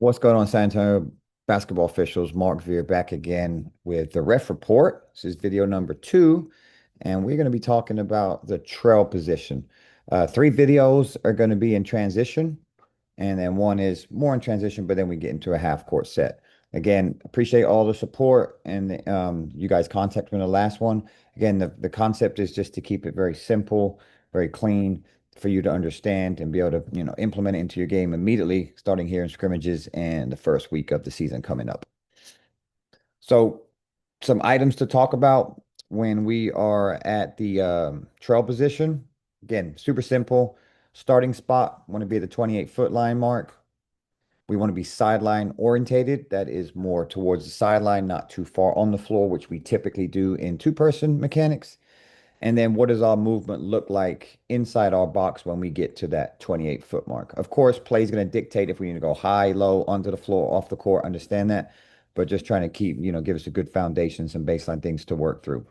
What's going on, San Antonio basketball officials? Mark Veer back again with the ref report. This is video number 2, and we're going to be talking about the trail position. Three videos are going to be in transition, and then one is more in transition, but then we get into a half court set. Again, appreciate all the support and you guys contact me in the last one. Again, the concept is just to keep it very simple, very clean for you to understand and be able to, implement it into your game immediately, starting here in scrimmages and the first week of the season coming up. So, some items to talk about when we are at the trail position. Again, super simple. Starting spot, want to be at the 28-foot line mark. We want to be sideline orientated. That is more towards the sideline, not too far on the floor, which we typically do in two-person mechanics. And then what does our movement look like inside our box when we get to that 28-foot mark? Of course, play is going to dictate if we need to go high, low, onto the floor, off the court, understand that. But just trying to keep, give us a good foundation, some baseline things to work through.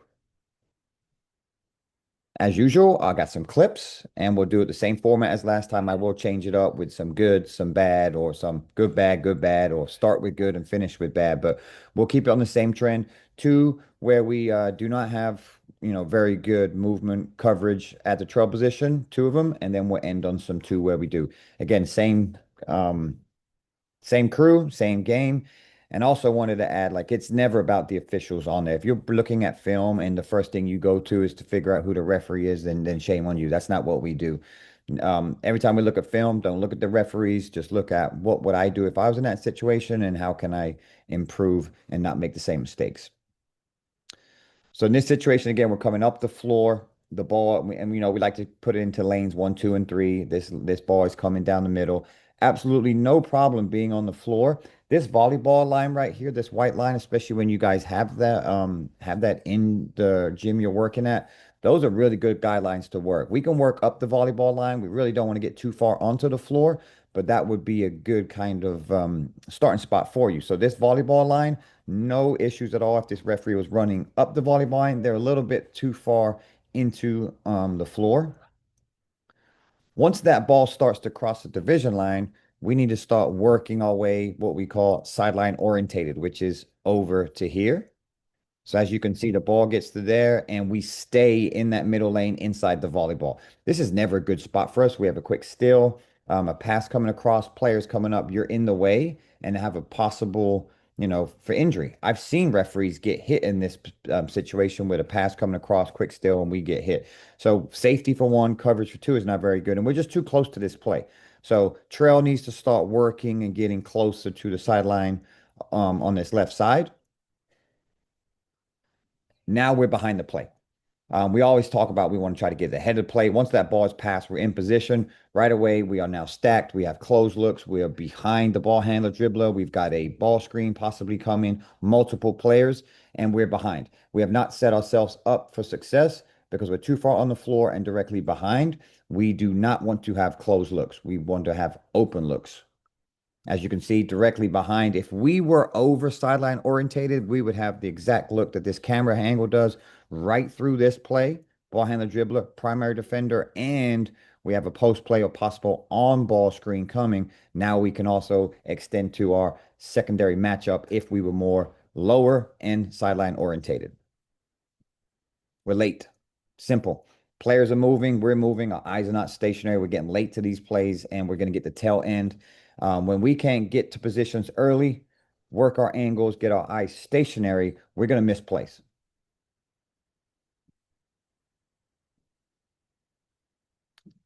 As usual, I got some clips and we'll do it the same format as last time. I will change it up with some good, some bad, or some good, bad, or start with good and finish with bad. But we'll keep it on the same trend. Two, where we do not have, very good movement coverage at the trail position, two of them, and then we'll end on some two where we do. Again, um, same crew, same game. And also wanted to add, like, it's never about the officials on there. If you're looking at film and the first thing you go to is to figure out who the referee is, then shame on you. That's not what we do. Every time we look at film, don't look at the referees. Just look at what would I do if I was in that situation and how can I improve and not make the same mistakes. So in this situation, again, we're coming up the floor, the ball, and we like to put it into lanes 1, 2, and 3. This ball is coming down the middle. Absolutely no problem being on the floor. This volleyball line right here, this white line, especially when you guys have that in the gym you're working at, those are really good guidelines to work. We can work up the volleyball line. We really don't want to get too far onto the floor, but that would be a good kind of starting spot for you. So this volleyball line. No issues at all if this referee was running up the volleyball line. They're a little bit too far into the floor. Once that ball starts to cross the division line, we need to start working our way what we call sideline orientated, which is over to here. So as you can see, the ball gets to there and we stay in that middle lane inside the volleyball. This is never a good spot for us. We have a quick steal, a pass coming across, players coming up, you're in the way and have a possible, for injury. I've seen referees get hit in this situation with a pass coming across, quick steal, and we get hit. So safety for one, coverage for two is not very good. And we're just too close to this play. So Trail needs to start working and getting closer to the sideline on this left side. Now we're behind the play. We always talk about we want to try to get ahead of the play. Once that ball is passed, we're in position. Right away, we are now stacked. We have closed looks. We are behind the ball handler dribbler. We've got a ball screen possibly coming, multiple players, and we're behind. We have not set ourselves up for success because we're too far on the floor and directly behind. We do not want to have closed looks. We want to have open looks. As you can see directly behind, if we were over sideline orientated, we would have the exact look that this camera angle does right through this play. Ball handler, dribbler, primary defender, and we have a post play or possible on ball screen coming. Now we can also extend to our secondary matchup if we were more lower and sideline orientated. We're late. Simple. Players are moving. We're moving. Our eyes are not stationary. We're getting late to these plays, and we're going to get the tail end. When we can't get to positions early, work our angles, get our eyes stationary, we're going to miss plays.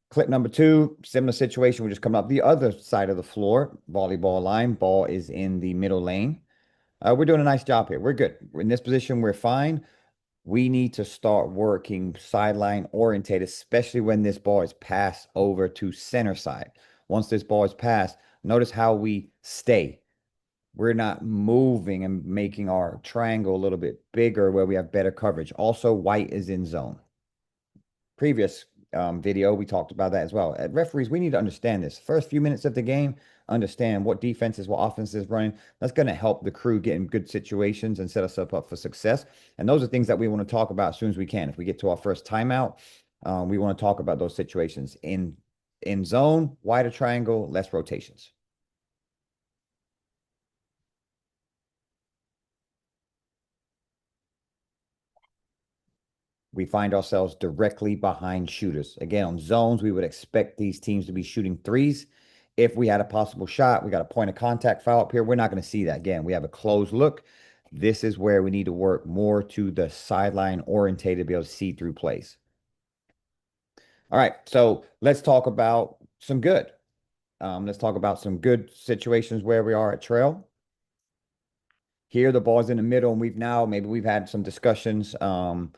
Clip number 2, similar situation. We're just coming up the other side of the floor, volleyball line. Ball is in the middle lane. We're doing a nice job here. We're good. We're in this position. We're fine. We need to start working sideline oriented, especially when this ball is passed over to center side. Once this ball is passed, notice how we stay. We're not moving and making our triangle a little bit bigger where we have better coverage. Also, white is in zone. Previous video, we talked about that as well. At referees, we need to understand this. First few minutes of the game, understand what defenses, what offenses running. That's going to help the crew get in good situations and set us up for success. And those are things that we want to talk about as soon as we can. If we get to our first timeout, we want to talk about those situations. In zone, wider triangle, less rotations. we find ourselves directly behind shooters. Again, on zones, we would expect these teams to be shooting threes. If we had a possible shot, we got a point of contact foul up here. We're not going to see that. Again, we have a closed look. This is where we need to work more to the sideline orientated to be able to see through plays. All right, so let's talk about some good. Let's talk about some good situations where we are at trail. Here, the ball's in the middle, and maybe we've had some discussions. I'm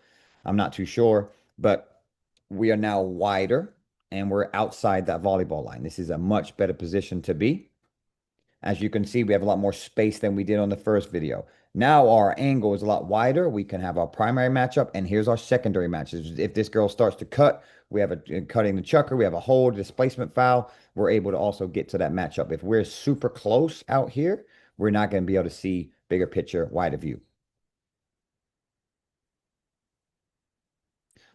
not too sure, but we are now wider and we're outside that volleyball line. This is a much better position to be. As you can see, we have a lot more space than we did on the first video. Now our angle is a lot wider. We can have our primary matchup, and here's our secondary matches. If this girl starts to cut, we have a cutting the chucker, we have a hold, displacement foul. We're able to also get to that matchup. If we're super close out here, we're not going to be able to see bigger picture, wider view.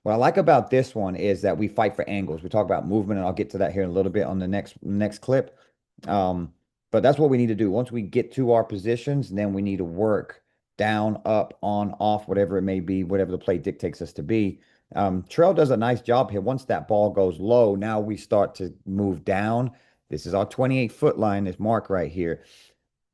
What I like about this one is that we fight for angles. We talk about movement, and I'll get to that here in a little bit on the next clip. But that's what we need to do. Once we get to our positions, then we need to work down, up, on, off, whatever it may be, whatever the play dictates us to be. Trail does a nice job here. Once that ball goes low, now we start to move down. This is our 28-foot line, this mark right here.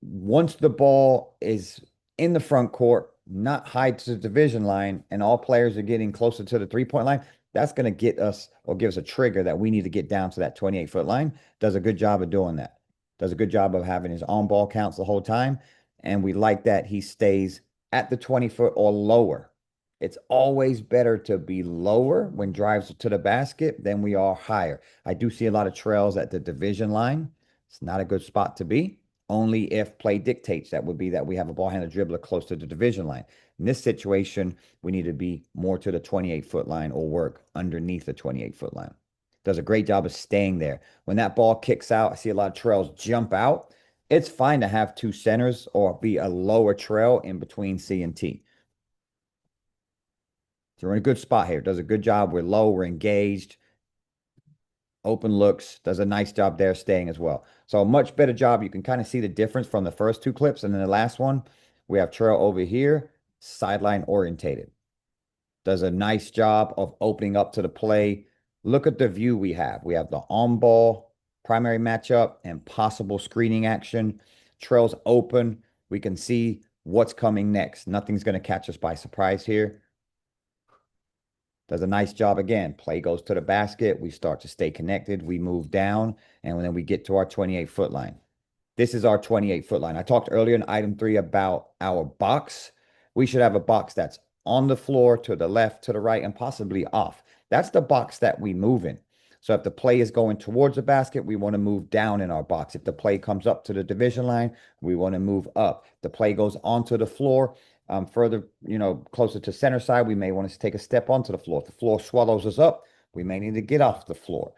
Once the ball is in the front court, not high to the division line, and all players are getting closer to the 3-point line, that's going to get us or give us a trigger that we need to get down to that 28-foot line. Does a good job of doing that. Does a good job of having his on ball counts the whole time. And we like that he stays at the 20-foot or lower. It's always better to be lower when drives to the basket than we are higher. I do see a lot of trails at the division line. It's not a good spot to be. Only if play dictates. That would be that we have a ball handler dribbler close to the division line. In this situation, we need to be more to the 28-foot line or work underneath the 28-foot line. Does a great job of staying there. When that ball kicks out, I see a lot of trails jump out. It's fine to have two centers or be a lower trail in between C and T. So we're in a good spot here. Does a good job. We're low. We're engaged. Open looks. Does a nice job there staying as well. So a much better job. You can kind of see the difference from the first two clips. And then the last one, we have trail over here, sideline orientated. Does a nice job of opening up to the play. Look at the view we have. We have the on-ball primary matchup and possible screening action. Trail's open. We can see what's coming next. Nothing's going to catch us by surprise here. Does a nice job again. Play goes to the basket. We start to stay connected. We move down, and then we get to our 28-foot line. This is our 28-foot line. I talked earlier in item 3 about our box. We should have a box that's on the floor, to the left, to the right, and possibly off. That's the box that we move in. So if the play is going towards the basket, we want to move down in our box. If the play comes up to the division line, we want to move up. The play goes onto the floor, further, closer to center side, we may want to take a step onto the floor. If the floor swallows us up, we may need to get off the floor.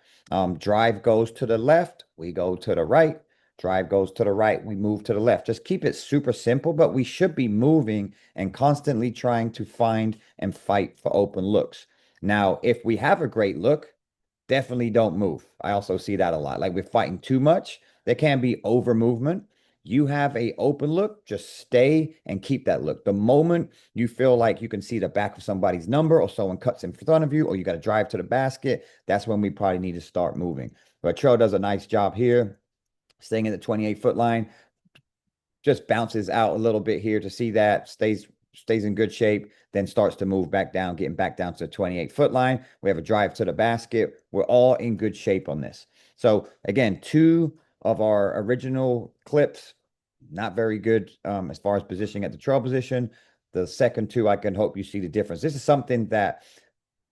Drive goes to the left, we go to the right. Drive goes to the right, we move to the left. Just keep it super simple, but we should be moving and constantly trying to find and fight for open looks. Now, if we have a great look, definitely don't move. I also see that a lot. Like we're fighting too much. There can be over movement. You have a open look, just stay and keep that look. The moment you feel like you can see the back of somebody's number or someone cuts in front of you or you got to drive to the basket, that's when we probably need to start moving. But Trail does a nice job here, staying in the 28-foot line, just bounces out a little bit here to see that, stays in good shape, then starts to move back down, getting back down to the 28-foot line. We have a drive to the basket. We're all in good shape on this. So again, 2 of our original clips, not very good as far as positioning at the trail position. The second 2, I can hope you see the difference. This is something that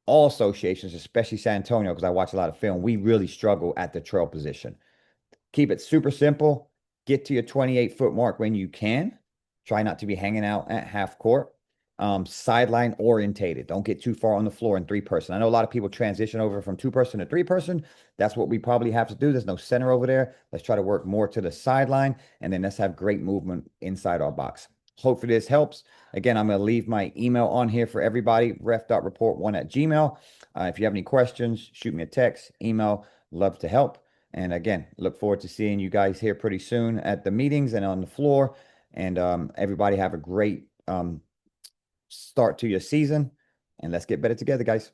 all associations, especially San Antonio, because I watch a lot of film, we really struggle at the trail position. Keep it super simple. Get to your 28-foot mark when you can. Try not to be hanging out at half court. Sideline orientated. Don't get too far on the floor in 3-person. I know a lot of people transition over from 2-person to 3-person. That's what we probably have to do. There's no center over there. Let's try to work more to the sideline, and then let's have great movement inside our box. Hopefully this helps. Again, I'm going to leave my email on here for everybody, ref.report1@gmail. If you have any questions, shoot me a text, email. Love to help. And again, look forward to seeing you guys here pretty soon at the meetings and on the floor. And everybody have a great start to your season. and let's get better together, guys.